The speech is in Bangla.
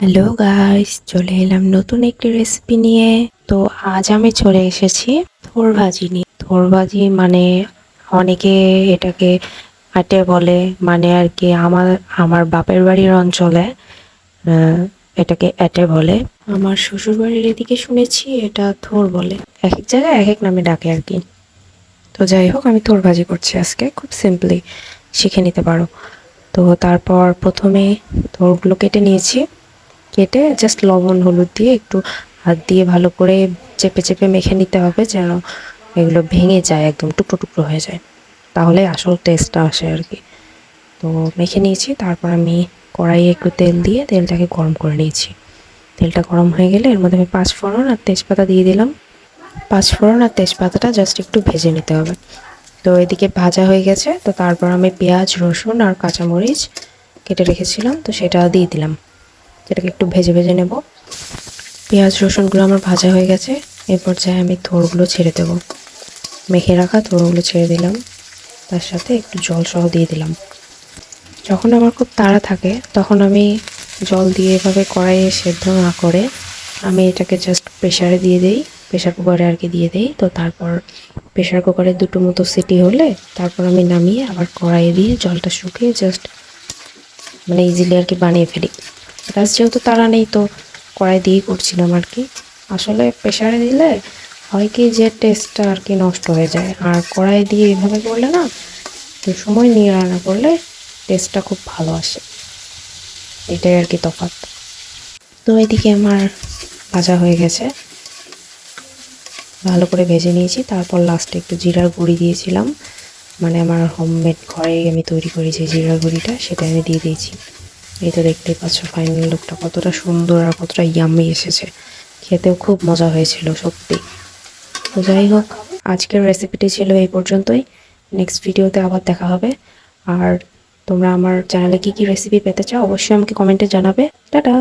হ্যালো গাইস, চলে এলাম নতুন একটি রেসিপি নিয়ে। তো আজ আমি চলে এসেছি থোর ভাজি নিয়ে। থোর ভাজি মানে অনেকে এটাকে আটে বলে, মানে আর কি আমার আমার বাপের বাড়ির অঞ্চলে আহ, এটাকে এটে বলে। আমার শ্বশুর বাড়ির এদিকে শুনেছি এটা থোর বলে। এক এক জায়গায় এক এক নামে ডাকে আর কি। তো যাই হোক, আমি থোর ভাজি করছি আজকে, খুব সিম্পলি শিখে নিতে পারো। তো তারপর প্রথমে থোরগুলো কেটে নিয়েছি। কেটে জাস্ট লবণ হলুদ দিয়ে একটু হাত দিয়ে ভালো করে চেপে চেপে মেখে নিতে হবে, যেন এগুলো ভেঙে যায়, একদম টুকরো টুকরো হয়ে যায়, তাহলে আসল টেস্টটা আসে আর কি। তো মেখে নিয়েছি, তারপর আমি কড়াইয়ে একটু তেল দিয়ে তেলটাকে গরম করে নিয়েছি। তেলটা গরম হয়ে গেলে এর মধ্যে আমি পাঁচফোড়ন আর তেজপাতা দিয়ে দিলাম। পাঁচফোড়ন আর তেজপাতাটা জাস্ট একটু ভেজে নিতে হবে। তো এদিকে ভাজা হয়ে গেছে, তো তারপর আমি পেঁয়াজ রসুন আর কাঁচামরিচ কেটে রেখেছিলাম, তো সেটা দিয়ে দিলাম। সেটাকে একটু ভেজে ভেজে নেব। পেঁয়াজ রসুনগুলো আমার ভাজা হয়ে গেছে। এর পর্যায়ে আমি থোড়গুলো ছেড়ে দেবো। মেখে রাখা থোড়গুলো ছেড়ে দিলাম, তার সাথে একটু জল সহ দিয়ে দিলাম। যখন আমার খুব তাড়া থাকে তখন আমি জল দিয়ে এভাবে কড়াইয়ে সেদ্ধ না করে আমি এটাকে জাস্ট প্রেশারে দিয়ে দিই, প্রেশার কুকারে আর কি দিয়ে দিই। তো তারপর প্রেশার কুকারে দুটো মতো সিটি হলে তারপর আমি নামিয়ে আবার কড়াইয়ে দিয়ে জলটা শুকিয়ে জাস্ট মানে ইজিলি আর কি বানিয়ে ফেলি। প্লাস যেহেতু তাড়া নেই, তো কড়াই দিয়েই করছিলাম আর কি। আসলে প্রেশারে দিলে হয় কি যে টেস্টটা আর কি নষ্ট হয়ে যায়, আর কড়াই দিয়ে এভাবে করলে না, তো সময় নিয়ে রান্না করলে টেস্টটা খুব ভালো আসে। এটাই আর কি তফাৎ। তো এদিকে আমার ভাজা হয়ে গেছে, ভালো করে ভেজে নিয়েছি। তারপর লাস্টে একটু জিরার গুঁড়ি দিয়েছিলাম, মানে আমার হোমমেড ঘরে আমি তৈরি করি যে জিরার গুঁড়িটা, সেটা আমি দিয়ে দিয়েছি। এই তো দেখতেই পাচ্ছ ফাইনাল লুকটা কতটা সুন্দর আর কতটা ইয়াম্মি এসেছে। খেতেও খুব মজা হয়েছিল সত্যি। তো যাই হোক, আজকের রেসিপিটি ছিল এই পর্যন্তই। নেক্সট ভিডিওতে আবার দেখা হবে। আর তোমরা আমার চ্যানেলে কী কী রেসিপি পেতে চাও অবশ্যই আমাকে কমেন্টে জানাবে। টাটা।